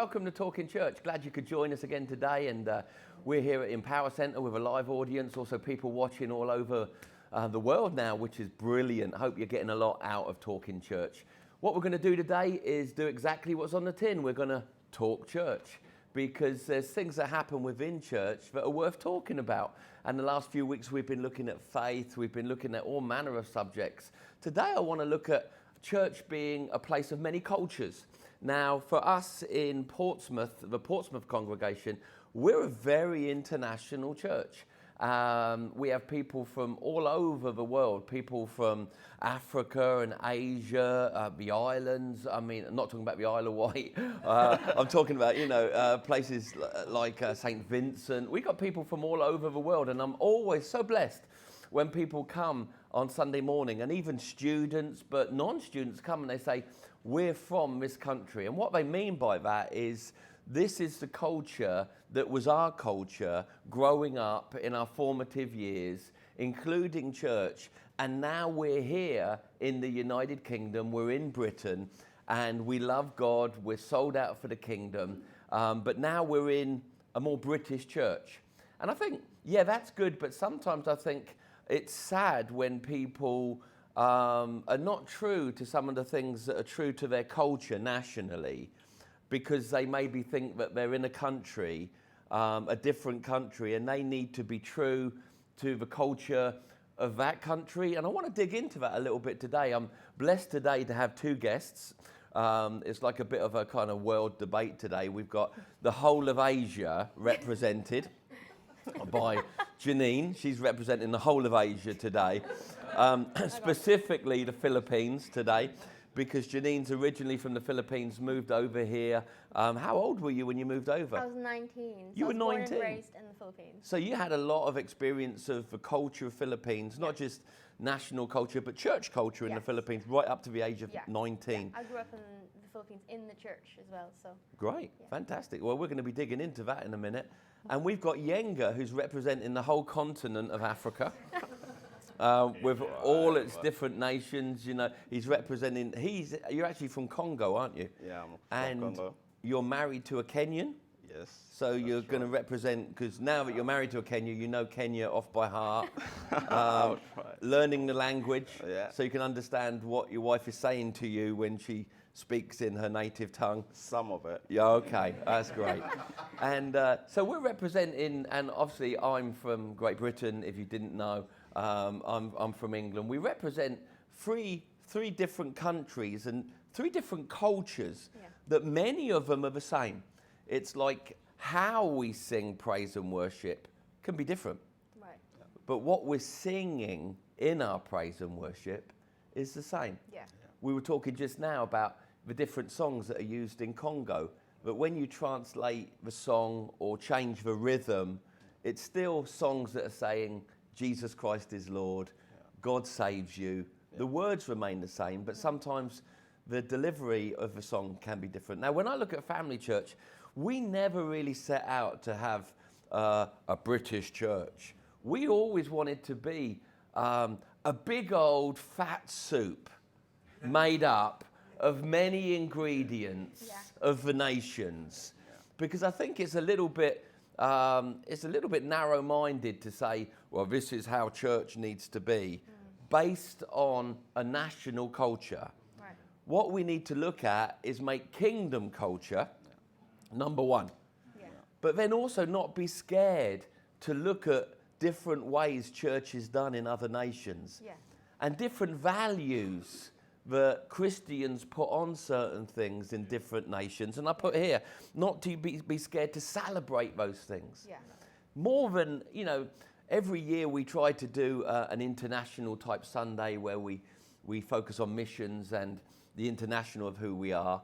welcome to Talking Church. Glad you could join us again today. And we're here at Empower Centre with a live audience, also people watching all over the world now, which is brilliant. Hope you're getting a lot out of Talking Church. What we're going to do today is do exactly what's on the tin. We're going to talk church, because there's things that happen within church that are worth talking about. And the last few weeks we've been looking at faith, we've been looking at all manner of subjects. Today I want to look at church being a place of many cultures. Now, for us in Portsmouth, the Portsmouth congregation, we're a very international church. We have people from all over the world, people from Africa and Asia, the islands. I mean, I'm not talking about the Isle of Wight. I'm talking about, places like St. Vincent. We got people from all over the world, and I'm always so blessed when people come on Sunday morning, and even students, but non-students come and they say, we're from this country. And what they mean by that is, this is the culture that was our culture growing up in our formative years, including church. And now we're here in the United Kingdom, we're in Britain, and we love God, we're sold out for the kingdom, but now we're in a more British church. And I think, yeah, that's good, but sometimes I think it's sad when people are not true to some of the things that are true to their culture nationally, because they maybe think that they're in a country, a different country, and they need to be true to the culture of that country. And I want to dig into that a little bit today. I'm blessed today to have two guests. It's like a bit of a kind of world debate today. We've got the whole of Asia represented by Janine. She's representing the whole of Asia today, specifically the Philippines today, because Janine's originally from the Philippines, moved over here. How old were you when you moved over? I was 19. You were 19? Born and raised in the Philippines. So you had a lot of experience of the culture of Philippines, not just national culture, but church culture in the Philippines, right up to the age of 19. Yeah. I grew up in the Philippines in the church as well. So great, fantastic. Well, we're going to be digging into that in a minute. And we've got Yenga, who's representing the whole continent of Africa. With all its different nations, he's representing. You're actually from Congo, aren't you? Yeah, I'm from Congo. You're married to a Kenyan. Yes. So you're going to represent, because now that you're married to a Kenyan, you know Kenya off by heart. Learning the language, so you can understand what your wife is saying to you when she speaks in her native tongue. Some of it. Yeah, okay, that's great. And so we're representing, and obviously I'm from Great Britain, if you didn't know. I'm from England. We represent three different countries and three different cultures that many of them are the same. It's like how we sing praise and worship can be different. Right. But what we're singing in our praise and worship is the same. Yeah. We were talking just now about the different songs that are used in Congo, but when you translate the song or change the rhythm, it's still songs that are saying, Jesus Christ is Lord, God saves you. The words remain the same, but sometimes the delivery of the song can be different. Now, when I look at Family Church, we never really set out to have a British church. We always wanted to be a big old fat soup made up of many ingredients of the nations, because I think it's a little bit narrow-minded to say, well, this is how church needs to be, based on a national culture. Right. What we need to look at is make kingdom culture number one. Yeah. But then also not be scared to look at different ways church is done in other nations. Yeah. And different values that Christians put on certain things in different nations. And I put here, not to be scared to celebrate those things. Yeah. More than, every year we try to do an international type Sunday where we focus on missions and the international of who we are.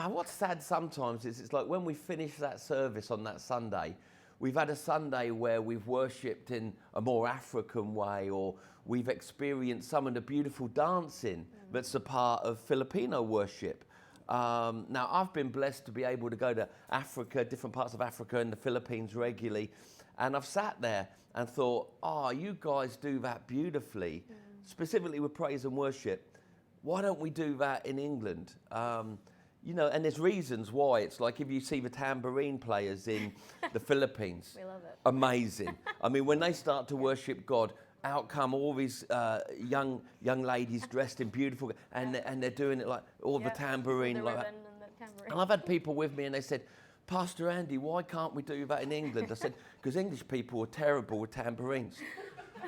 What's sad sometimes is it's like when we finish that service on that Sunday, we've had a Sunday where we've worshipped in a more African way, or we've experienced some of the beautiful dancing that's a part of Filipino worship. Now, I've been blessed to be able to go to Africa, different parts of Africa and the Philippines regularly, and I've sat there and thought, you guys do that beautifully, specifically with praise and worship. Why don't we do that in England? you know, and there's reasons why. It's like if you see the tambourine players in the Philippines, We love it. amazing. I mean, when they start to worship God, out come all these young ladies dressed in beautiful, and they're doing it like all the tambourine, the like that. ribbon and the tambourine. And I've had people with me, and they said, Pastor Andy, why can't we do that in England? I said, because English people are terrible with tambourines.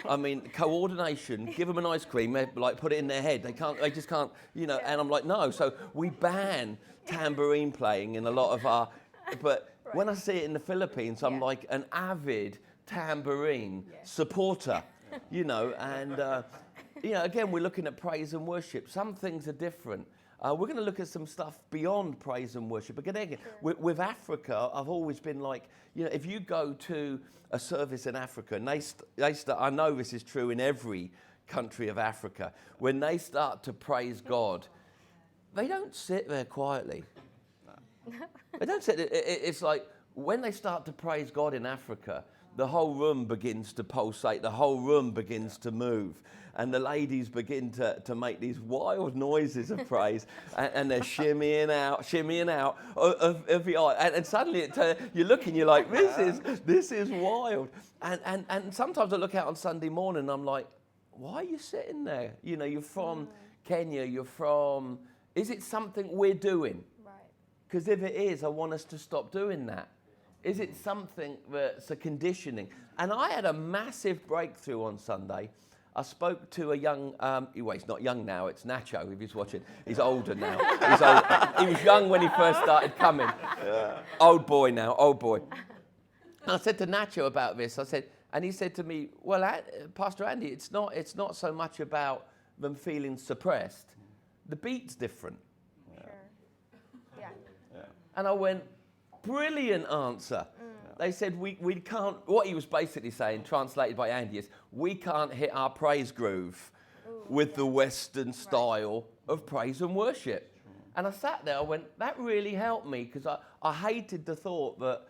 I mean, coordination, give them an ice cream, like put it in their head. They just can't, you know, and I'm like, no. So we ban tambourine playing in a lot of our, but when I see it in the Philippines, I'm like an avid tambourine supporter, you know, and, you know, again, we're looking at praise and worship. Some things are different. We're going to look at some stuff beyond praise and worship. Again, with Africa, I've always been like, you know, if you go to a service in Africa, and I know this is true in every country of Africa, when they start to praise God, they don't sit there quietly. They don't sit there. It's like when they start to praise God in Africa, the whole room begins to pulsate, the whole room begins to move, and the ladies begin to make these wild noises of praise, and they're shimmying out of the eye, and suddenly you're looking, you're like, this is wild, and sometimes I look out on Sunday morning, and I'm like, why are you sitting there? You know, you're from Kenya, is it something we're doing? Right. Because if it is, I want us to stop doing that. Is it something that's a conditioning? And I had a massive breakthrough on Sunday. I spoke to a young, well, he's not young now, it's Nacho, if he's watching. He's older now. He was young when he first started coming. Yeah. Old boy now, old boy. And I said to Nacho about this, and he said to me, well, Pastor Andy, it's not so much about them feeling suppressed. The beat's different. Sure. Yeah. And I went, brilliant answer. They said we can't, what he was basically saying, translated by Andy, is we can't hit our praise groove with the Western style of praise and worship. And I sat there, I went, that really helped me, because I hated the thought that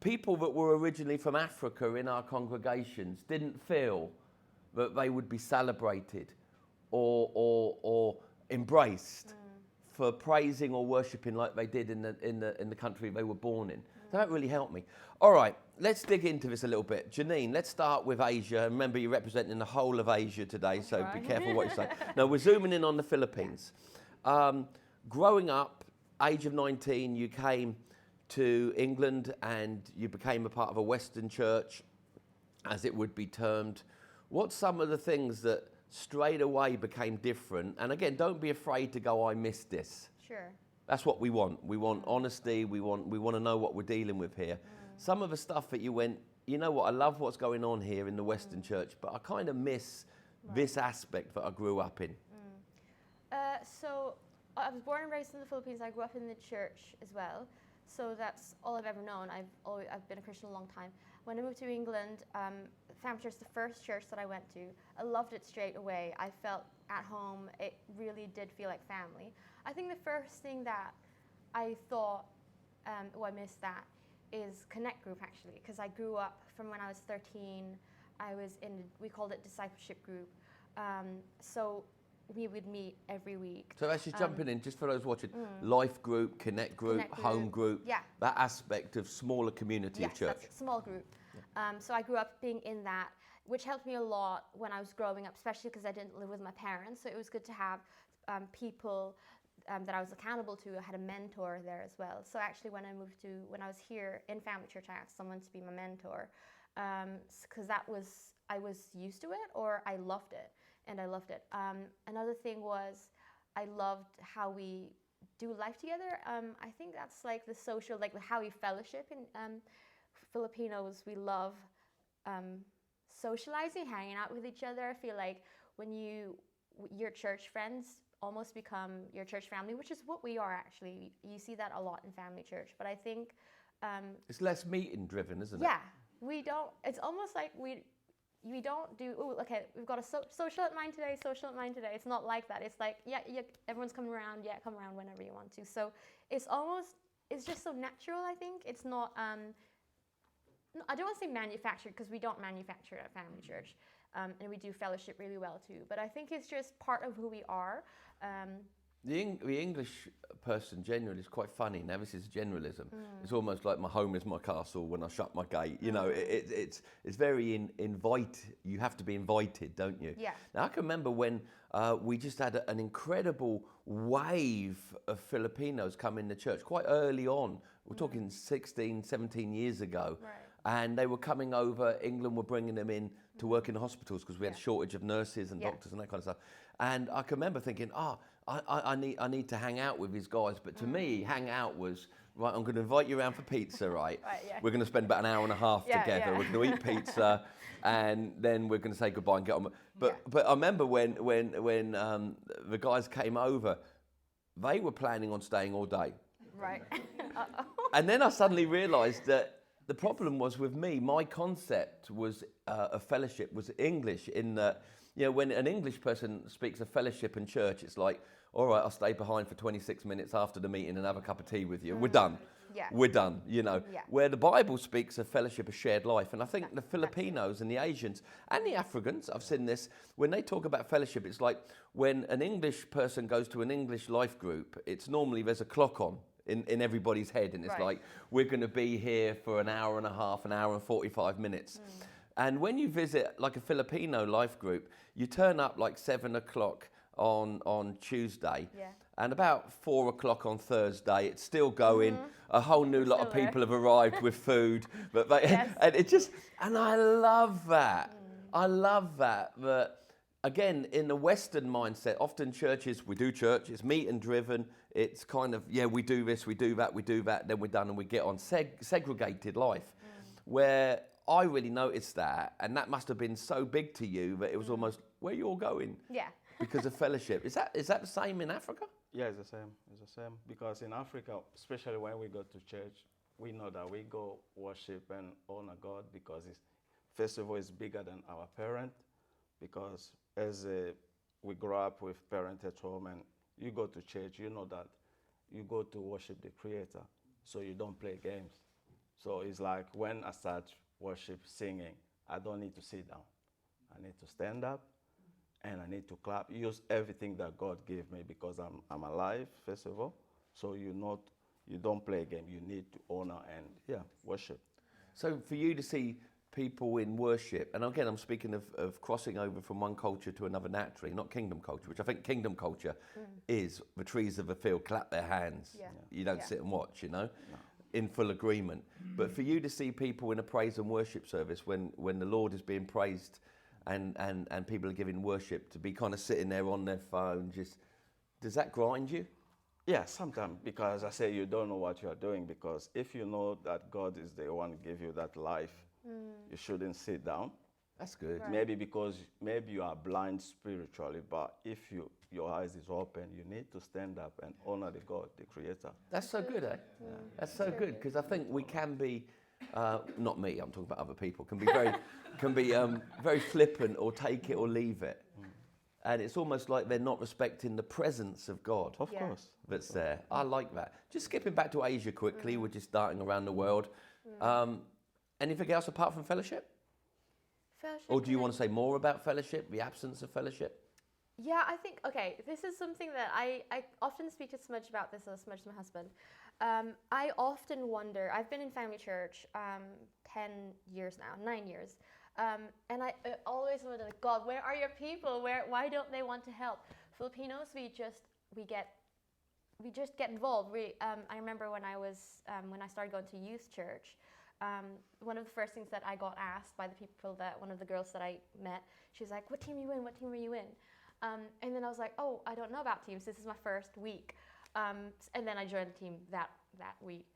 people that were originally from Africa in our congregations didn't feel that they would be celebrated or embraced for praising or worshipping like they did in the country they were born in. So that really helped me. All right, let's dig into this a little bit. Janine, let's start with Asia. Remember, you're representing the whole of Asia today, so be careful what you say. Now, we're zooming in on the Philippines. Growing up, age of 19, you came to England and you became a part of a Western church, as it would be termed. What's some of the things that straight away became different? And again, don't be afraid to go, I missed this. Sure. That's what we want. We want honesty. We want to know what we're dealing with here. Some of the stuff that you went, you know what, I love what's going on here in the Western church, but I kind of miss this aspect that I grew up in. So I was born and raised in the Philippines. I grew up in the church as well. So that's all I've ever known. I've been a Christian a long time. When I moved to England, Family Church, the first church that I went to, I loved it straight away. I felt at home. It really did feel like family. I think the first thing that I thought, I missed that, is Connect Group, actually, because I grew up from when I was 13. I was we called it discipleship group. So we would meet every week. So that's just jumping in, just for those watching, life group, connect group, home group, that aspect of smaller community of church. Yes, small group. So I grew up being in that, which helped me a lot when I was growing up, especially because I didn't live with my parents. So it was good to have people that I was accountable to. I had a mentor there as well. So actually when I was here in Family Church, I asked someone to be my mentor, because I was used to it, or I loved it. And I loved it. Another thing was, I loved how we do life together. I think that's like the social, like how we fellowship. In Filipinos, we love socializing, hanging out with each other. I feel like when your church friends almost become your church family, which is what we are actually. You see that a lot in Family Church. But I think it's less meeting driven, isn't it? Yeah, we don't. It's almost like we don't do, okay, we've got a social at 9 today, social at 9 today. It's not like that. It's like, yeah, everyone's coming around. Yeah, come around whenever you want to. So it's just so natural, I think. It's not, I don't want to say manufactured, because we don't manufacture at Family Church. And we do fellowship really well too. But I think it's just part of who we are. The English person generally is quite funny. Now this is generalism. It's almost like my home is my castle when I shut my gate. You know, it's very invite. You have to be invited, don't you? Yeah. Now I can remember when we just had an incredible wave of Filipinos come in the church quite early on. We're talking 16, 17 years ago. Right. And they were coming over. England were bringing them in to work in the hospitals because we had a shortage of nurses and doctors and that kind of stuff. And I can remember thinking, I need to hang out with these guys. But to me, hang out was, right, I'm going to invite you around for pizza, right? Right, yeah. We're going to spend about an hour and a half together. Yeah. We're going to eat pizza, and then we're going to say goodbye and get on. But I remember when the guys came over, they were planning on staying all day. Right. And then I suddenly realised that the problem was with me, my concept was of fellowship was English in that, you know, when an English person speaks of fellowship and church, it's like, all right, I'll stay behind for 26 minutes after the meeting and have a cup of tea with you. We're done. Yeah. We're done, you know. Yeah. Where the Bible speaks of fellowship, a shared life. And I think the Filipinos and the Asians and the Africans, I've seen this, when they talk about fellowship, it's like when an English person goes to an English life group, it's normally there's a clock on in everybody's head. And it's like, we're going to be here for an hour and a half, an hour and 45 minutes. And when you visit like a Filipino life group, you turn up like 7 o'clock on Tuesday, and about 4 o'clock on Thursday, it's still going. A whole new lot of people have arrived with food, but and it just, and I love that. I love that. But again, in the Western mindset, often churches, we do church, it's meeting driven. It's kind of, we do this, we do that, then we're done and we get on. Segregated life, where I really noticed that, and that must have been so big to you that it was almost, where you all going? Yeah. Because of fellowship. Is that the same in Africa? Yeah, it's the same. It's the same. Because in Africa, especially when we go to church, we know that we go worship and honor God because it's, first of all, it's bigger than our parent. Because we grow up with parents at home and you go to church, you know that you go to worship the Creator. So you don't play games. So it's like when I start worship singing, I don't need to sit down. I need to stand up and I need to clap. Use everything that God gave me because I'm alive, first of all. So you don't play a game. You need to honor and worship. So for you to see people in worship, and again I'm speaking of crossing over from one culture to another naturally, not kingdom culture, which I think kingdom culture is the trees of the field clap their hands. You don't sit and watch, you know. No. In full agreement. But for you to see people in a praise and worship service when the Lord is being praised and people are giving worship, to be kind of sitting there on their phone, does that grind you? Yeah, sometimes, because I say you don't know what you are doing, because if you know that God is the one who gave you that life, you shouldn't sit down. That's good. Right. Maybe because you are blind spiritually, but if your eyes is open, you need to stand up and honor the God, the Creator. That's so good, eh? That's so good, because I think we can be, not me, I'm talking about other people, can be very flippant or take it or leave it. And it's almost like they're not respecting the presence of God. Of course. That's there. I like that. Just skipping back to Asia quickly, we're just starting around the world. Anything else apart from fellowship? Fellowship. Or do you want to say more about fellowship, the absence of fellowship? Yeah, I think, okay, this is something that I often speak to Smudge about this, Smudge, my husband. I often wonder, I've been in family church 10 years now, 9 years. And I always wonder, God, where are your people? Why don't they want to help? Filipinos, we just get involved. I remember when I started going to youth church, one of the first things that I got asked by the people one of the girls that I met, she was like, what team are you in? What team are you in? And then I was like, oh, I don't know about teams. This is my first week. And then I joined the team that week.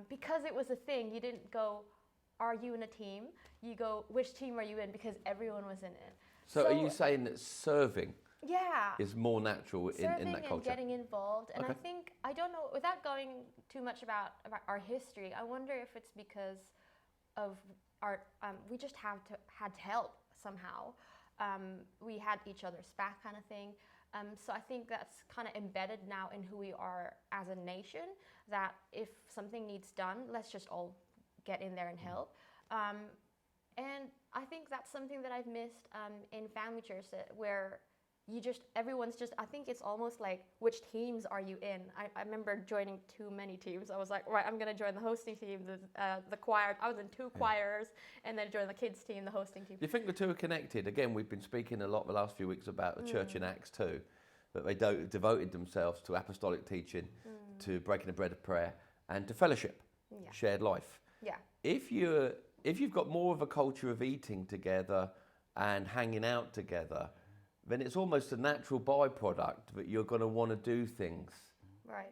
Because it was a thing, you didn't go, are you in a team? You go, which team are you in? Because everyone was in it. So are you saying that serving is more natural in that culture? And getting involved. And I think, I don't know, without going too much about our history, I wonder if it's because of our, we just had help somehow. We had each other's back kind of thing. So I think that's kind of embedded now in who we are as a nation, that if something needs done, let's just all get in there and help. And I think that's something that I've missed in family church, where everyone's just, I think it's almost like, which teams are you in? I remember joining too many teams. I was like, right, I'm going to join the hosting team, the choir. I was in two choirs, and then join the kids team, the hosting team. Do you think the two are connected? Again, we've been speaking a lot the last few weeks about the church in Acts 2, that they devoted themselves to apostolic teaching, to breaking the bread of prayer, and to fellowship, shared life. Yeah. If you've got more of a culture of eating together and hanging out together, then it's almost a natural byproduct that you're going to want to do things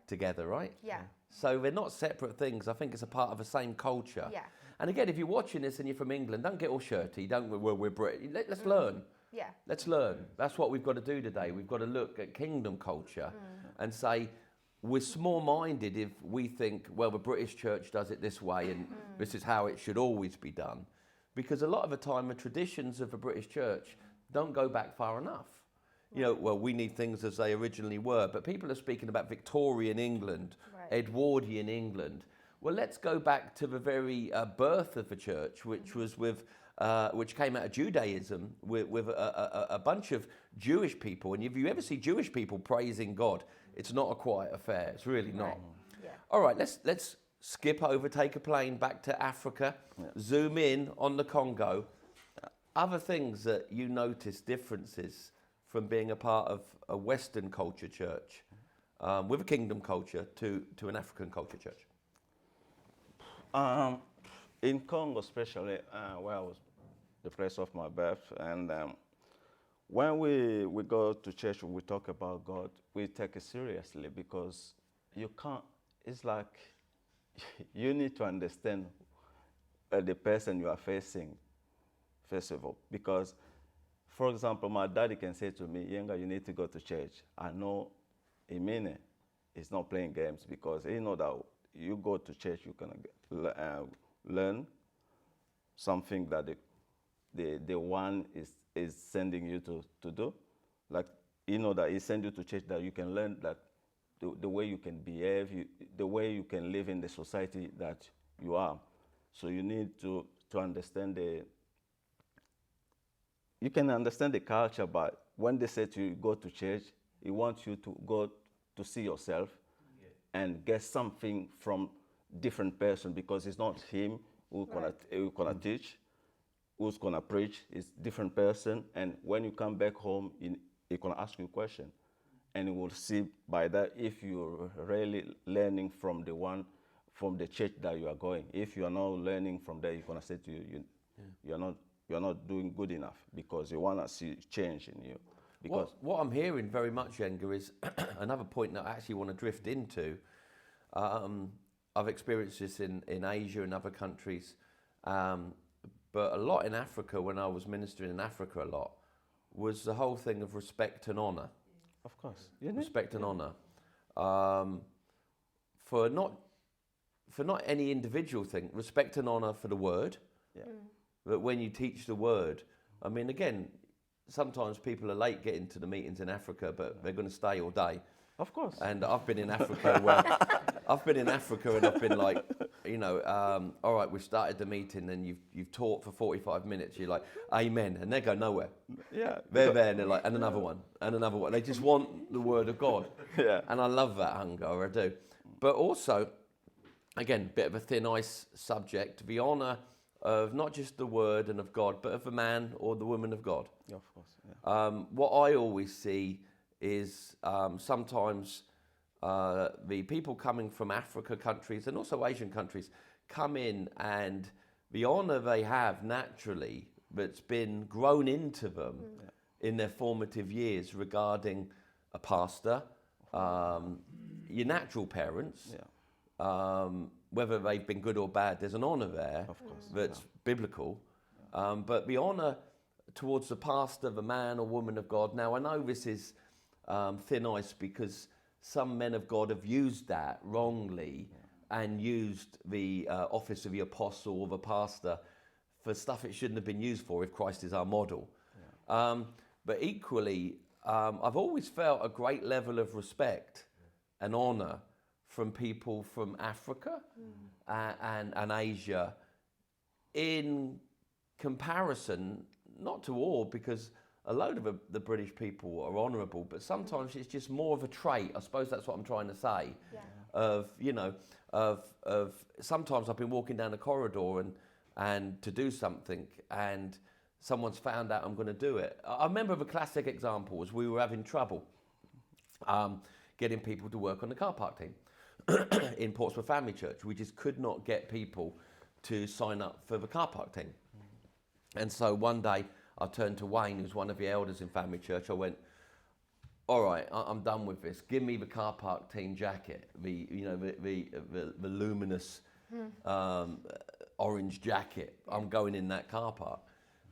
together, right? Yeah. So they're not separate things. I think it's a part of the same culture. Yeah. And again, if you're watching this and you're from England, don't get all shirty. We're British. Let's learn. Yeah. Let's learn. That's what we've got to do today. We've got to look at kingdom culture and say, we're small-minded if we think, well, the British church does it this way and this is how it should always be done. Because a lot of the time, the traditions of the British church don't go back far enough. You know, well, we need things as they originally were, but people are speaking about Victorian England, Edwardian England. Well, let's go back to the very birth of the church, which was which came out of Judaism with a bunch of Jewish people. And if you ever see Jewish people praising God, it's not a quiet affair. It's really not. Yeah. All right, let's skip over, take a plane back to Africa, zoom in on the Congo. Other things that you notice differences from being a part of a Western culture church with a kingdom culture to an African culture church? In Congo, especially, where I was the place of my birth, and when we go to church, we talk about God, we take it seriously because you can't, it's like you need to understand the person you are facing, first of all. Because, for example, my daddy can say to me, Yenga, you need to go to church. I know Imene is not playing games because he know that you go to church, you can learn something that the one is sending you to do. Like, you know that he send you to church that you can learn that the way you can behave, the way you can live in the society that you are. So you need to understand you can understand the culture, but when they say to you, go to church, he wants you to go to see yourself and get something from different person, because it's not him who's gonna teach, who's gonna preach. It's different person, and when you come back home, he's gonna ask you a question, and you will see by that if you're really learning from the church that you are going. If you are not learning from there, he's gonna say to you, you're not doing good enough, because you wanna see change in you. Because what I'm hearing very much, Yenga, is another point that I actually want to drift into. I've experienced this in Asia and other countries, but a lot in Africa, when I was ministering in Africa a lot, was the whole thing of respect and honour. of course, Respect and honour. For not any individual thing, respect and honour for the word. Yeah. That when you teach the word, I mean, again, sometimes people are late getting to the meetings in Africa, but they're going to stay all day. Of course. And I've been in Africa where I've been like, you know, all right, we've started the meeting and you've taught for 45 minutes. You're like, amen. And they go nowhere. Yeah. They're there and they're like, and another one, and another one. They just want the word of God. Yeah. And I love that hunger, I do. But also, again, bit of a thin ice subject, the honour of not just the word and of God, but of the man or the woman of God. Yeah, of course. Yeah. What I always see is sometimes the people coming from Africa countries and also Asian countries come in, and the honour they have naturally that's been grown into them in their formative years regarding a pastor, your natural parents, whether they've been good or bad, there's an honour there that's biblical. But the honour towards the pastor, the man or woman of God. Now, I know this is thin ice because some men of God have used that wrongly and used the office of the apostle or the pastor for stuff it shouldn't have been used for if Christ is our model. But equally, I've always felt a great level of respect and honour from people from Africa and Asia in comparison, not to all, because a load of the British people are honourable, but sometimes it's just more of a trait. I suppose that's what I'm trying to say. Yeah. Of sometimes I've been walking down the corridor and to do something, and someone's found out I'm going to do it. I remember the classic example was we were having trouble getting people to work on the car park team in Portsmouth Family Church. We just could not get people to sign up for the car park team. And so one day I turned to Wayne, who's one of the elders in Family Church. I went, all right, I'm done with this. Give me the car park team jacket, the luminous orange jacket. I'm going in that car park.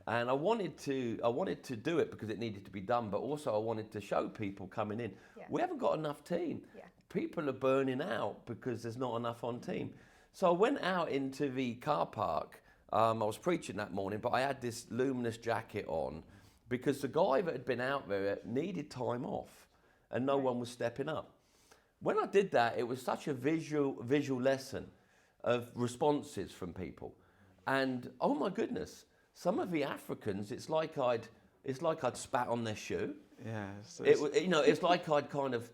And I wanted to do it because it needed to be done, but also I wanted to show people coming in, we haven't got enough team. Yeah. People are burning out because there's not enough on team. So I went out into the car park. I was preaching that morning, but I had this luminous jacket on because the guy that had been out there needed time off and no one was stepping up. When I did that, it was such a visual lesson of responses from people. And oh my goodness, some of the Africans, it's like I'd spat on their shoe. Yeah. So It's like I'd kind of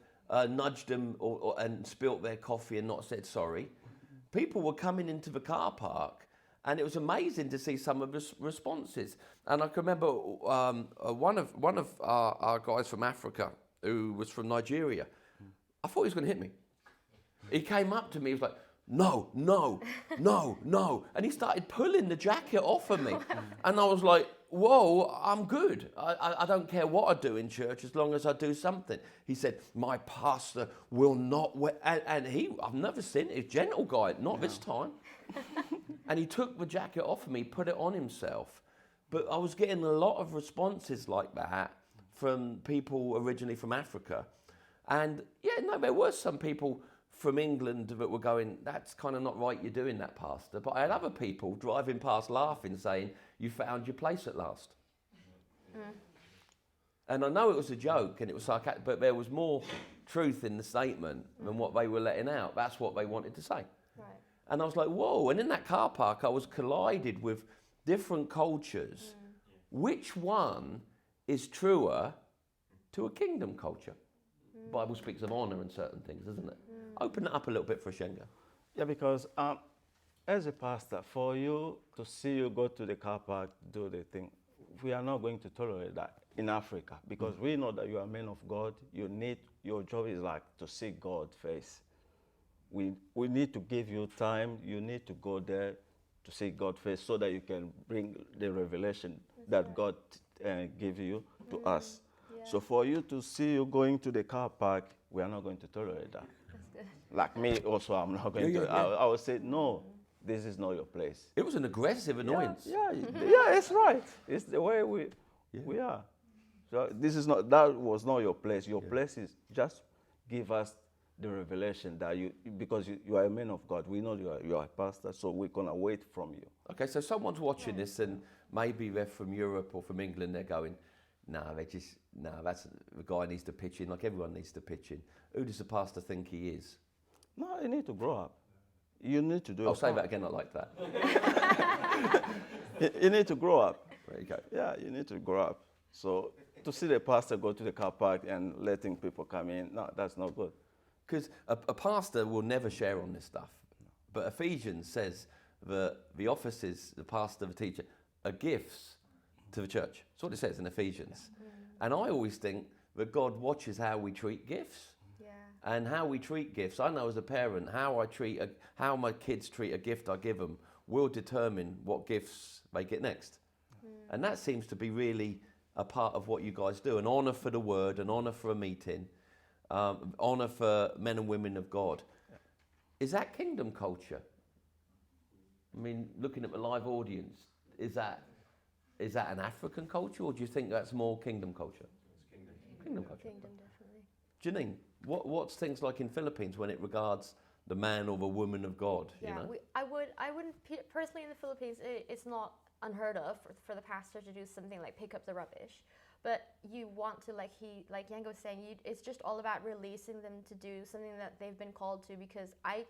nudged them and spilt their coffee and not said sorry. People were coming into the car park, and it was amazing to see some of the responses. And I can remember one of our guys from Africa, who was from Nigeria. I thought he was going to hit me. He came up to me, he was like, no, no, no, no. And he started pulling the jacket off of me. And I was like, whoa, I'm good. I don't care what I do in church as long as I do something. He said, my pastor will not wear, and I've never seen a gentle guy, not this time. And he took the jacket off of me, put it on himself. But I was getting a lot of responses like that from people originally from Africa. And there were some people from England that were going, that's kind of not right you're doing that, Pastor. But I had other people driving past laughing, saying, you found your place at last. And I know it was a joke and it was sarcastic, but there was more truth in the statement than what they were letting out. That's what they wanted to say. Right. And I was like, whoa. And in that car park, I was collided with different cultures. Which one is truer to a kingdom culture? The Bible speaks of honour and certain things, doesn't it? Open it up a little bit for Shenga. Yeah, because as a pastor, for you to see you go to the car park, do the thing, we are not going to tolerate that in Africa because we know that you are men of God. Your job is like to seek God's face. We need to give you time. You need to go there to seek God's face so that you can bring the revelation that God gave you to us. Yeah. So for you to see you going to the car park, we are not going to tolerate that. That's good. Like me also, I'm not going to. I would say, no, this is not your place. It was an aggressive annoyance. Yeah, it's right. It's the way we are. So that was not your place. Your place is just give us the revelation that because you are a man of God. We know you are a pastor, so we're going to wait from you. Okay, so someone's watching this and maybe they're from Europe or from England, they're going, that's the guy needs to pitch in, like everyone needs to pitch in. Who does the pastor think he is? No, you need to grow up. You need to do I'll say that again, I like that. You need to grow up. There you go. Yeah, you need to grow up. So to see the pastor go to the car park and letting people come in, no, that's not good. Because a pastor will never share on this stuff. But Ephesians says that the offices, the pastor, the teacher, are gifts to the church. That's what it says in Ephesians. And I always think that God watches how we treat gifts. Yeah. And how we treat gifts. I know as a parent, how my kids treat a gift I give them will determine what gifts they get next. And that seems to be really a part of what you guys do. An honour for the word, an honour for a meeting, honour for men and women of God. Yeah. Is that kingdom culture? I mean, looking at the live audience, is that an African culture, or do you think that's more kingdom culture? It's kingdom culture. Kingdom, definitely. Janine, what's things like in Philippines when it regards the man or the woman of God? Yeah, you know? I wouldn't personally in the Philippines. It's not unheard of for the pastor to do something like pick up the rubbish, but you want to like Yango was saying, it's just all about releasing them to do something that they've been called to. Because I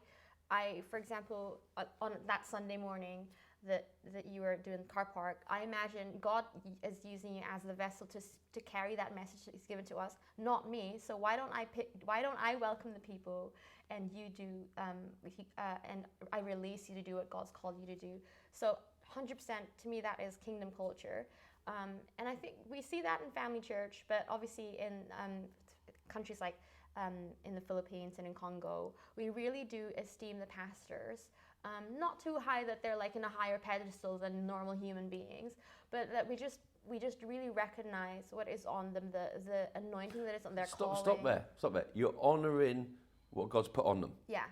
for example, on that Sunday morning, that you were doing car park, I imagine God is using you as the vessel to carry that message that He's given to us, not me. So why don't I welcome the people, and you do, and I release you to do what God's called you to do. So 100% to me that is kingdom culture, and I think we see that in family church, but obviously in countries like in the Philippines and in Congo, we really do esteem the pastors. Not too high that they're like in a higher pedestal than normal human beings, but that we just really recognize what is on them, the anointing that is on their calling. Stop there. You're honouring what God's put on them. Yeah.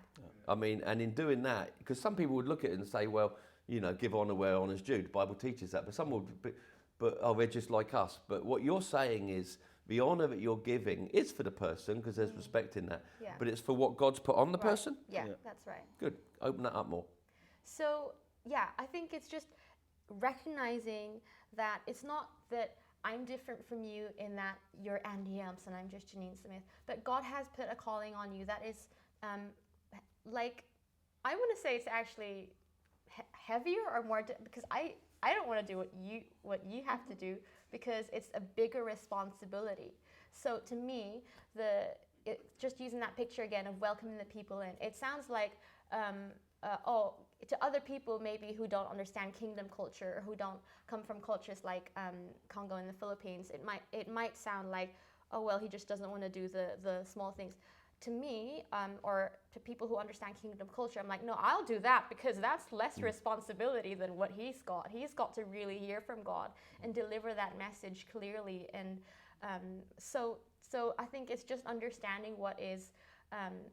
I mean, and in doing that, because some people would look at it and say, well, you know, give honour where honour's due. The Bible teaches that, but some would be, they're just like us. But what you're saying is the honour that you're giving is for the person, because there's respect in that, Yeah. but it's for what God's put on the person? Yeah, that's right. Good. Open that up more. So, yeah, I think it's just recognizing that it's not that I'm different from you in that you're Andy Elms and I'm just Janine Smith, but God has put a calling on you that is, like, I want to say it's actually heavier or more, because I don't want to do what you have to do, because it's a bigger responsibility. So to me, just using that picture again of welcoming the people in, it sounds like, to other people maybe who don't understand kingdom culture, or who don't come from cultures like Congo and the Philippines, it might sound like, oh well, he just doesn't want to do the small things. To me, or to people who understand kingdom culture, I'm like, no, I'll do that, because that's less responsibility than what he's got. He's got to really hear from God and deliver that message clearly. And so I think it's just understanding what is,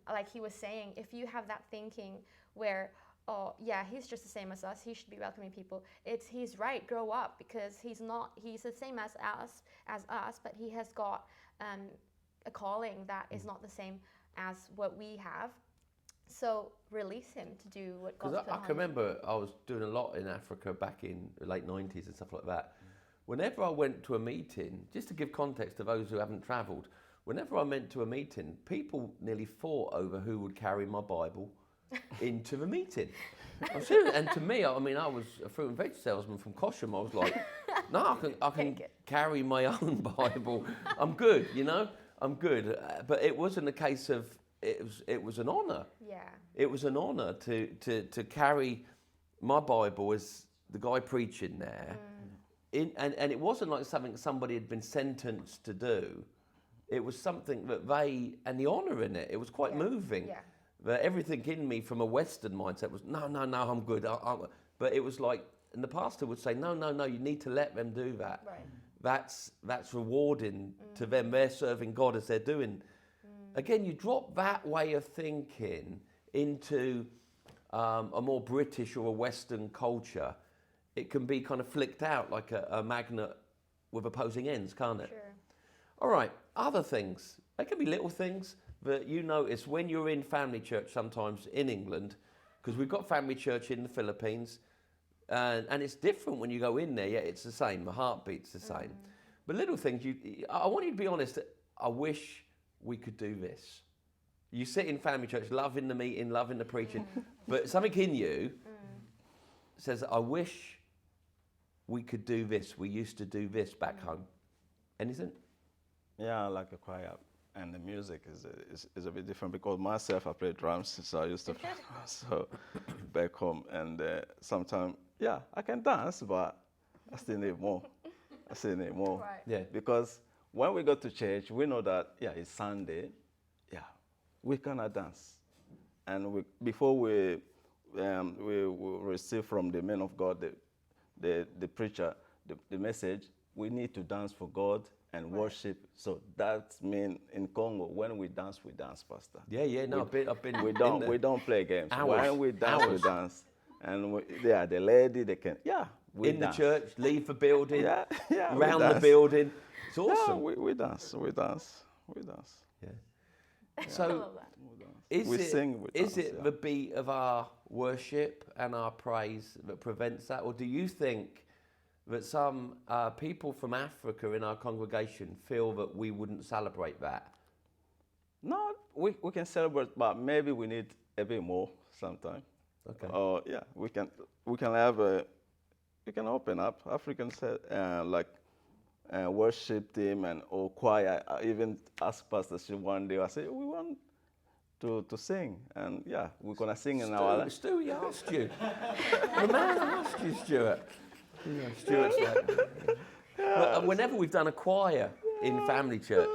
like he was saying, if you have that thinking where, oh yeah, he's just the same as us, he should be welcoming people, he's right, grow up, because he's the same as us, but he has got a calling that is not the same as what we have. So release him to do what God's put on him. I can remember I was doing a lot in Africa back in the late 90s and stuff like that. Whenever I went to a meeting, just to give context to those who haven't travelled, whenever I went to a meeting, people nearly fought over who would carry my Bible into the meeting. I'm serious. And to me, I mean, I was a fruit and veg salesman from Cosham. I was like, no, I can carry my own Bible. I'm good, you know. I'm good. But it wasn't a case of, it was an honour. Yeah. It was an honour to carry my Bible as the guy preaching there. And it wasn't like something somebody had been sentenced to do. It was something that and the honour in it, it was quite moving. Yeah. That everything in me from a Western mindset was, no, I'm good. But it was like, and the pastor would say, no, you need to let them do that. Right. That's rewarding to them. They're serving God as they're doing. Again, you drop that way of thinking into a more British or a Western culture, it can be kind of flicked out like a magnet with opposing ends, can't it? Sure. All right, other things. They can be little things that you notice when you're in family church sometimes in England, because we've got family church in the Philippines, and it's different when you go in there, yet it's the same, the heartbeat's the same. But little things, I want you to be honest, I wish we could do this. You sit in family church, loving the meeting, loving the preaching, but something in you says, I wish we could do this. We used to do this back home. Anything? Yeah, I like a choir, and the music is a bit different, because myself, I play drums, so I used to play drums so back home, and sometimes, yeah, I can dance, but I still need more. Right. Yeah. Because when we go to church, we know that, yeah, it's Sunday, yeah, we cannot dance. And before we receive from the man of God, the preacher, the message, we need to dance for God and worship. So that means in Congo, when we dance, Pastor. Yeah, no, I've been We don't play games. Hours. When we dance, we dance. And the lady, they can, we in dance. the church, leave the building, Yeah, round the building. It's awesome. Yeah, we dance. Yeah. I So, love that. is it the beat of our worship and our praise that prevents that? Or do you think that some people from Africa in our congregation feel that we wouldn't celebrate that? No, we can celebrate, but maybe we need a bit more sometimes. Okay. Or yeah, we can have a, we can open up African set like worship team and or choir. I even asked Pastor Stu one day. I said we want to sing, and yeah, we're gonna sing in our. Stu, he asked you. The man asked you, Stuart. Yeah, Stuart's like. Well, whenever we've done a choir in family church,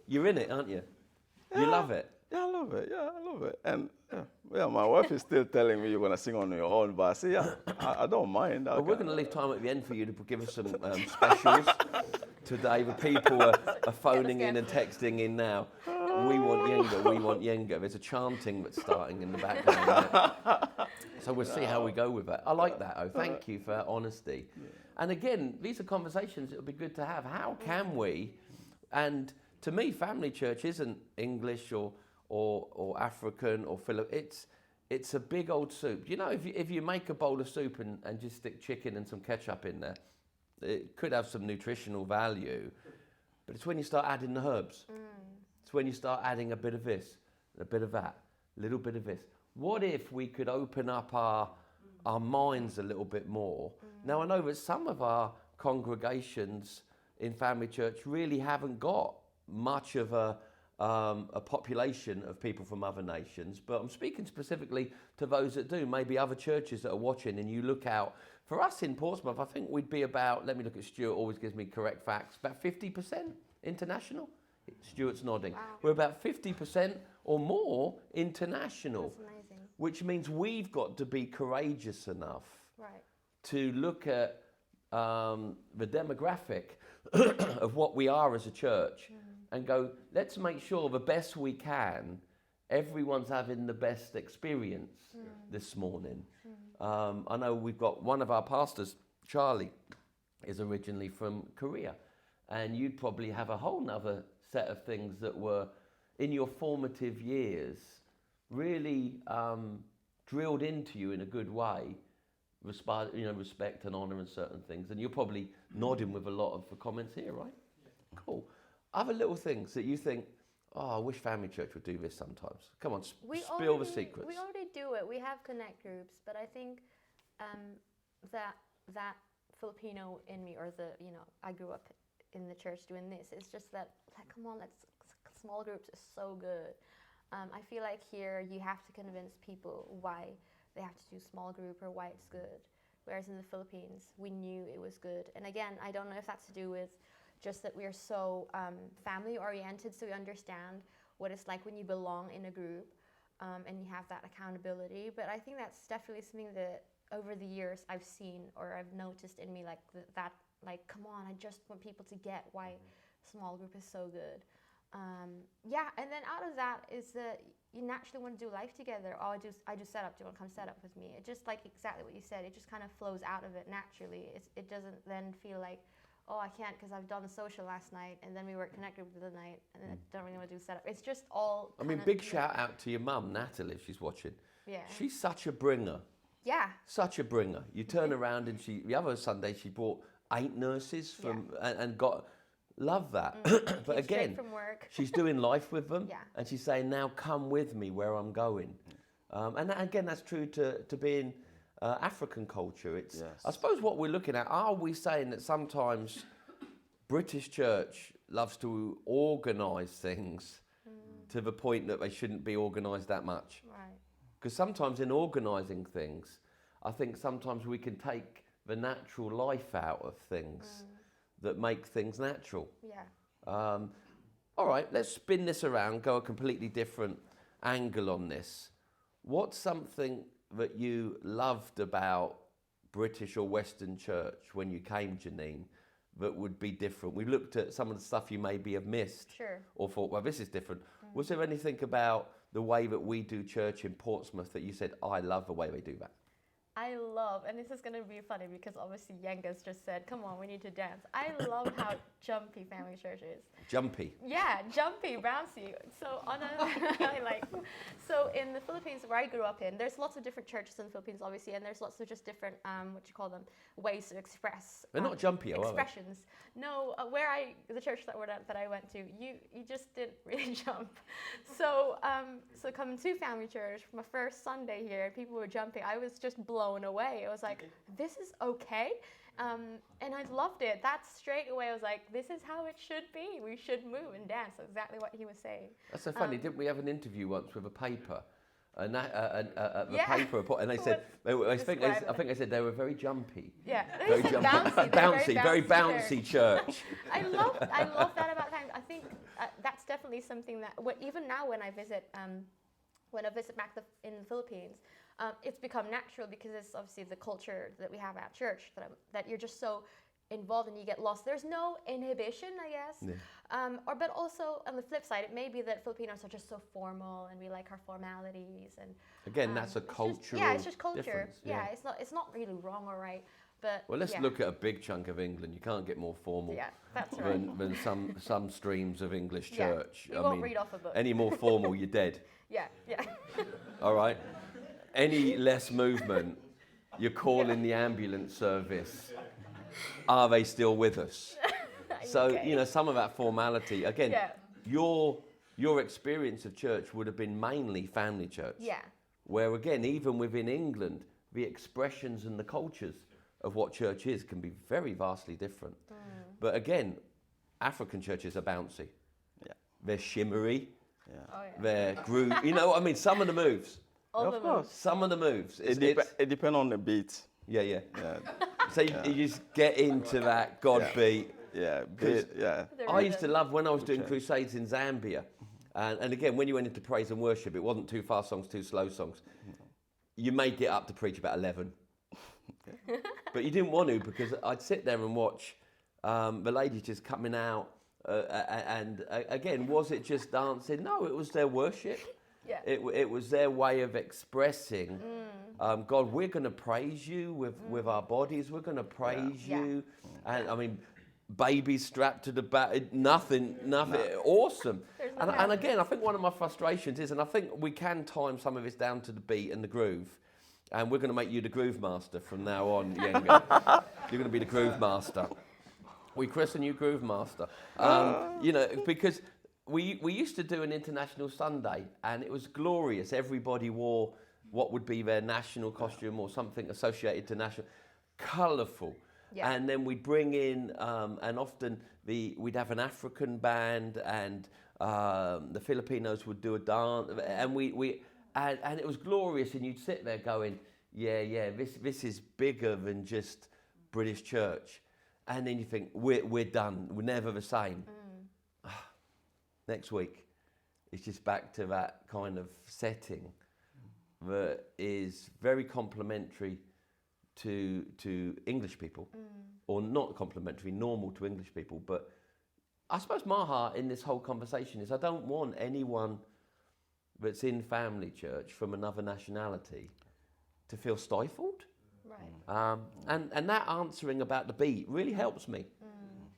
you're in it, aren't you? You love it. Yeah, I love it. Yeah, I love it. And yeah, my wife is still telling me you're gonna sing on your own, but I say yeah, I don't mind. Well, we're going to leave time at the end for you to give us some specials today. The people are phoning in and texting in now. We want Yenga, we want Yenga. There's a chanting that's starting in the background there. So we'll see how we go with that. I like that, though. Thank you for that honesty. And again, these are conversations that would be good to have. How can we, and to me, family church isn't English or African or Filipino. It's a big old soup. You know, if you make a bowl of soup and just stick chicken and some ketchup in there, it could have some nutritional value. But it's when you start adding the herbs. It's when you start adding a bit of this, a bit of that, a little bit of this. What if we could open up our minds a little bit more? Now, I know that some of our congregations in family church really haven't got much of a population of people from other nations, but I'm speaking specifically to those that do, maybe other churches that are watching, and you look out. For us in Portsmouth, I think we'd be about, let me look at Stuart, always gives me correct facts, about 50% international. Stuart's nodding. Wow. We're about 50% or more international, That's amazing. which means we've got to be courageous enough Right. to look at the demographic of what we are as a church and go, let's make sure the best we can, everyone's having the best experience this morning. I know we've got one of our pastors, Charlie, is originally from Korea, and you'd probably have a whole nother set of things that were in your formative years really drilled into you in a good way, respect and honour and certain things. And you're probably nodding with a lot of the comments here, right? Yeah. Cool. Other little things that you think, oh, I wish family church would do this sometimes. Come on, spill the secrets. We already do it. We have connect groups, but I think that Filipino in me, or I grew up in the church doing this. It's just that, like, come on, small groups is so good. I feel like here you have to convince people why they have to do small group or why it's good. Whereas in the Philippines, we knew it was good. And again, I don't know if that's to do with just that we are so family oriented, so we understand what it's like when you belong in a group and you have that accountability. But I think that's definitely something that over the years I've seen or I've noticed in me, like that, like, come on, I just want people to get why small group is so good. And then out of that is that you naturally want to do life together. Oh, I do set up. Do you want to come set up with me? It just, like exactly what you said, it just kind of flows out of it naturally. It doesn't then feel like, oh, I can't because I've done the social last night and then we were connected with the night and then I don't really want to do setup. It's just all. I mean, big shout out to your mum, Natalie, if she's watching. Yeah. She's such a bringer. Yeah. Such a bringer. You turn around and the other Sunday she brought 8 nurses from and got. Love that. But again, from work. she's doing life with them, Yeah. and she's saying, now come with me where I'm going. And again, that's true to being African culture. It's, Yes. I suppose what we're looking at, are we saying that sometimes British church loves to organise things to the point that they shouldn't be organised that much? Right. Because sometimes in organising things, I think sometimes we can take the natural life out of things that make things natural. Yeah. All right, let's spin this around, go a completely different angle on this. What's something that you loved about British or Western church when you came, Janine, that would be different? We looked at some of the stuff you maybe have missed. Sure. Or thought, well, this is different. Was there anything about the way that we do church in Portsmouth that you said, I love the way they do that? I love, and this is going to be funny because obviously Yenga's just said, come on, we need to dance. I love how jumpy family church is. Jumpy. Yeah, jumpy, bouncy. So so in the Philippines where I grew up in, there's lots of different churches in the Philippines, obviously, and there's lots of just different, ways to express. They're not jumpy, are they? Expressions. No, the church that I went to, you just didn't really jump. So coming to family church, my first Sunday here, people were jumping. I was just blown away. I was like, this is okay. And I loved it. That's straight away. I was like, this is how it should be. We should move and dance. That's exactly what he was saying. That's so funny. Didn't we have an interview once with a paper? Paper report, and they said, I think they said they were very jumpy. Yeah, very jumpy. Very bouncy church. I love that about time. I think that's definitely something that even now when I visit back in the Philippines, it's become natural because it's obviously the culture that we have at church that you're just so involved and you get lost. There's no inhibition, I guess. Yeah. But also on the flip side, it may be that Filipinos are just so formal and we like our formalities. And again, that's a cultural. It's just culture. Yeah, it's not really wrong or right. But let's look at a big chunk of England. You can't get more formal than some streams of English church. You won't read off a book. Any more formal, you're dead. Yeah. All right. Any less movement, you're calling the ambulance service. Are they still with us? So, some of that formality, again, your experience of church would have been mainly family church. Yeah. Where, again, even within England, the expressions and the cultures of what church is can be very vastly different. But again, African churches are bouncy. Yeah. They're shimmery. Yeah. Oh, yeah. They're groove. You know what I mean? Some of the moves. Of course. Some of the moves. It depends on the beat. Yeah. So you just get into that God beat. Yeah. I used to love when I was doing crusades in Zambia. And again, when you went into praise and worship, it wasn't too fast songs, too slow songs. You may get up to preach about 11. But you didn't want to because I'd sit there and watch the ladies just coming out. And again, was it just dancing? No, it was their worship. Yeah. It was their way of expressing, God, we're going to praise you with our bodies. We're going to praise you. And I mean, babies strapped to the back, nothing, awesome. And again, I think one of my frustrations is, and I think we can time some of this down to the beat and the groove, and we're going to make you the groove master from now on, Yenga. You're going to be the groove master. We christen you groove master. Because we used to do an International Sunday, and it was glorious. Everybody wore what would be their national costume or something associated to national, colourful. Yeah. And then we'd bring in, and often we'd have an African band, and the Filipinos would do a dance, and it was glorious. And you'd sit there going, this is bigger than just British church. And then you think, we're done. We're never the same. Next week, it's just back to that kind of setting that is very complementary to English people, or not complementary, normal to English people. But I suppose my heart in this whole conversation is I don't want anyone that's in family church from another nationality to feel stifled. Right. And that answering about the beat really helps me,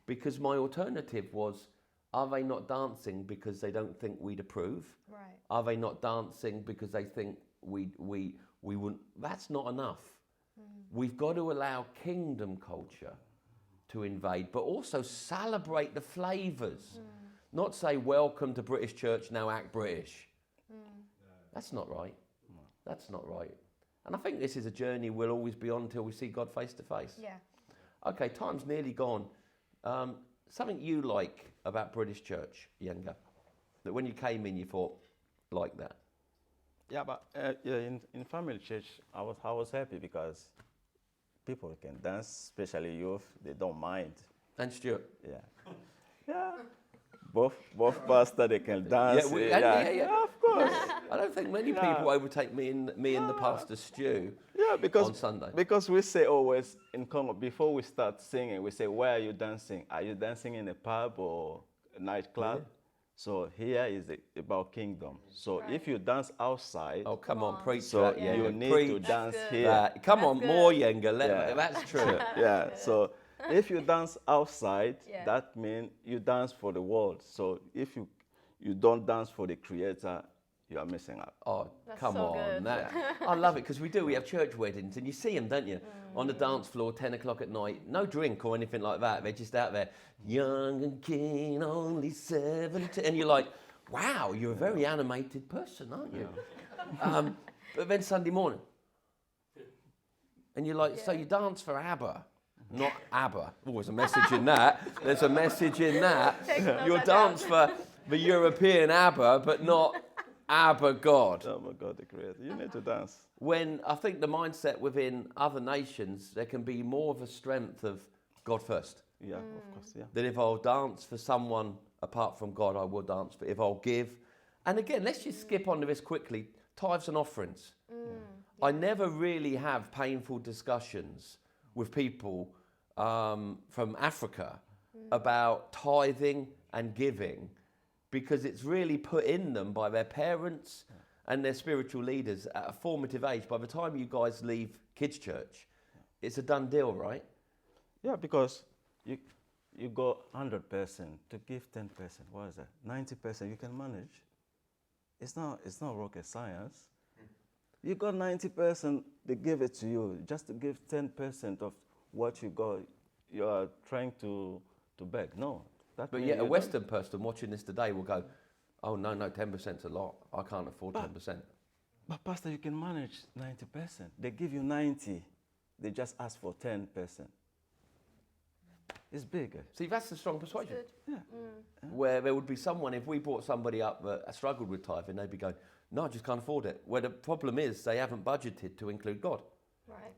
because my alternative was, are they not dancing because they don't think we'd approve? Right. Are they not dancing because they think we wouldn't? That's not enough. We've got to allow kingdom culture to invade, but also celebrate the flavours. Not say, welcome to British church, now act British. That's not right. That's not right. And I think this is a journey we'll always be on until we see God face to face. Yeah. Okay, time's nearly gone. Something you like about British church, Yenga, that when you came in you thought, like that? Yeah, but in family church, I was happy because people can dance, especially youth. They don't mind. And Stuart? Yeah. Both pastors, they can dance. Yeah, of course. I don't think many people overtake me and the pastor Stu on Sunday. Because we say always in Congo, before we start singing, we say, where are you dancing? Are you dancing in a pub or a nightclub? Yeah. So here is about kingdom. So if you dance outside, Oh, come on, preach so that, you Yenga. need Preach to dance good. here. that. Come That's on, good. more, Yenga. Yeah. That's true. Yeah. So if you dance outside, Yeah. that means you dance for the world. So if you don't dance for the Creator, you are missing out. Oh, That's come so on. good. I love it because we have church weddings and you see them, don't you? On the dance floor, 10 o'clock at night. No drink or anything like that. They're just out there, young and keen, only 17. And you're like, wow, you're a very animated person, aren't you? But then Sunday morning. And you're like, so you dance for ABBA, not ABBA. Oh, there's a message in that. There's a message in that. You dance for the European ABBA, but not ABBA God. Oh my God, the Creator. You need to dance. When I think the mindset within other nations, there can be more of a strength of God first. Yeah, of course. Yeah. That if I'll dance for someone apart from God, I will dance. But if I'll give, and again, let's just skip on to this quickly, tithes and offerings. I never really have painful discussions with people from Africa about tithing and giving because it's really put in them by their parents and their spiritual leaders at a formative age. By the time you guys leave kids' church, it's a done deal, right? Yeah, because you go 100% to give 10%. What is that? 90% you can manage. It's not rocket science. You got 90%, they give it to you. Just to give 10% of what you got, you are trying to beg. No. But yet a Western person watching this today will go, oh, no, 10%'s a lot. I can't afford 10%. But Pastor, you can manage 90%. They give you 90. They just ask for 10%. It's bigger. See, that's the strong persuasion. Yeah. Where there would be someone, if we brought somebody up that struggled with tithing, they'd be going, no, I just can't afford it. Where the problem is they haven't budgeted to include God. Right.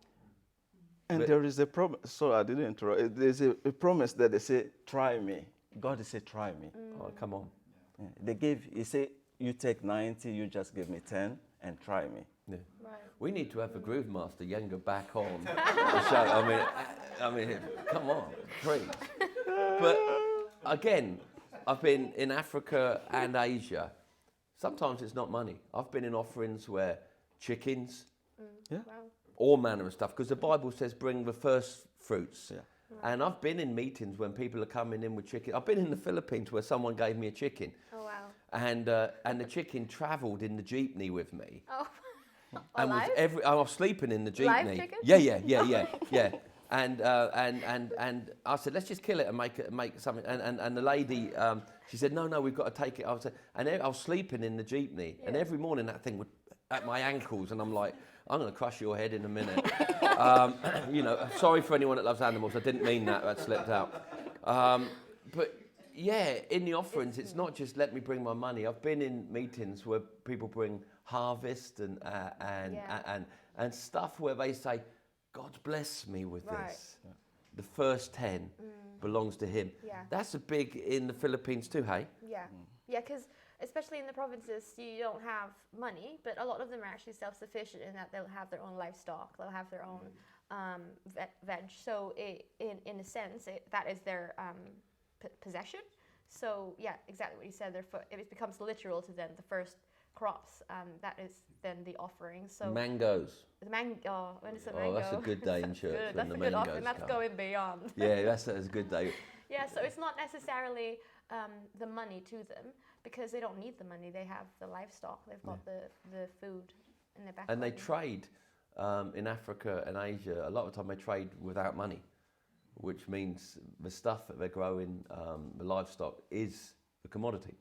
And But- there is a promise. Sorry, I didn't interrupt. There's a promise that they say, try me. God said, try me. Oh, come on. Yeah. He say, you take 90, you just give me 10 and try me. Yeah. Right. We need to have the Groove Master Younger back on the show. I mean, come on, please. But again, I've been in Africa and Asia. Sometimes it's not money. I've been in offerings where chickens, Yeah. Wow. all manner of stuff, because the Bible says bring the first fruits. Yeah. And I've been in meetings when people are coming in with chicken. I've been in the Philippines where someone gave me a chicken, Oh, wow. and the chicken travelled in the jeepney with me. Oh, And was alive? I was sleeping in the jeepney. Live chicken? Yeah. And I said, let's just kill it and make something. And the lady, she said, no, we've got to take it. I was sleeping in the jeepney, and every morning that thing would at my ankles, and I'm like, I'm going to crush your head in a minute. Sorry for anyone that loves animals. I didn't mean that. That slipped out. But yeah, in the offerings, it's not just let me bring my money. I've been in meetings where people bring harvest and stuff where they say, God bless me with Right. this. Yeah. The first 10 belongs to him. Yeah. That's a big in the Philippines too, hey? Yeah. Yeah, because especially in the provinces, you don't have money, but a lot of them are actually self-sufficient in that they'll have their own livestock, they'll have their own veg. So in a sense, that is their possession. So yeah, exactly what you said. It becomes literal to them. The first crops, that is then the offering. So Mangoes. the mango. When it's a mango. Oh, that's a good day in that's church good. when That's the a good mangoes offering. That's come. going beyond. Yeah, that's a good day. Yeah, so it's not necessarily the money to them because they don't need the money. They have the livestock. They've got the food in their back. And they garden. trade in Africa and Asia. A lot of the time they trade without money, which means the stuff that they're growing, the livestock, is a commodity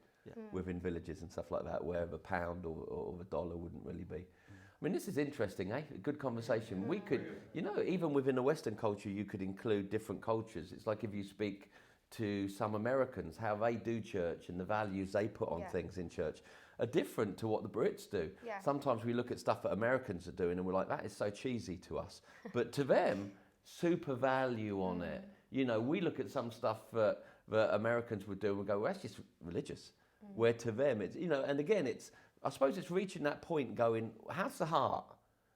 within villages and stuff like that, where the pound or the dollar wouldn't really be. I mean, this is interesting, eh? A good conversation. We could, even within the Western culture, you could include different cultures. It's like if you speak to some Americans, how they do church and the values they put on things in church are different to what the Brits do. Yeah. Sometimes we look at stuff that Americans are doing and we're like, that is so cheesy to us. But to them, super value on it. We look at some stuff that Americans would do and we go, well, that's just religious. Where to them, it's, and again, I suppose it's reaching that point going, how's the heart?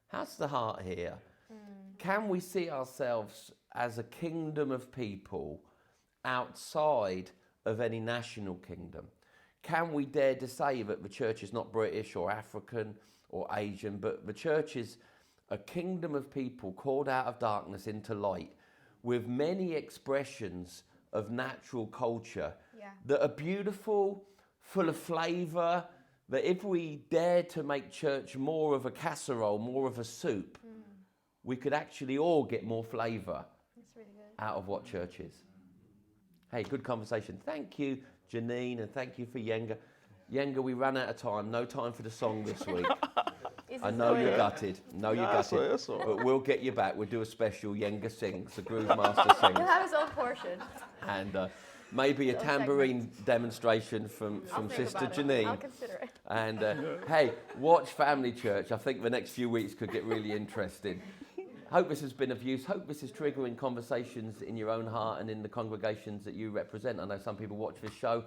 How's the heart here? Can we see ourselves as a kingdom of people outside of any national kingdom? can we dare to say that the church is not British or African or Asian, but the church is a kingdom of people called out of darkness into light with many expressions of natural culture that are beautiful, full of flavour, that if we dared to make church more of a casserole, more of a soup, we could actually all get more flavour out of what church is. Hey, good conversation. Thank you, Janine, and thank you for Yenga. Yenga, we ran out of time. No time for the song this week. I know you're gutted. But we'll get you back. We'll do a special Yenga Sings, the Groove Master Sings. He'll have his own portion. And maybe a tambourine demonstration from Sister Janine. I'll consider it. And hey, watch Family Church. I think the next few weeks could get really interesting. Hope this has been of use. Hope this is triggering conversations in your own heart and in the congregations that you represent. I know some people watch this show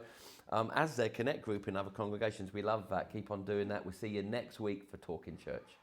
as their connect group in other congregations. We love that. Keep on doing that. We'll see you next week for Talking Church.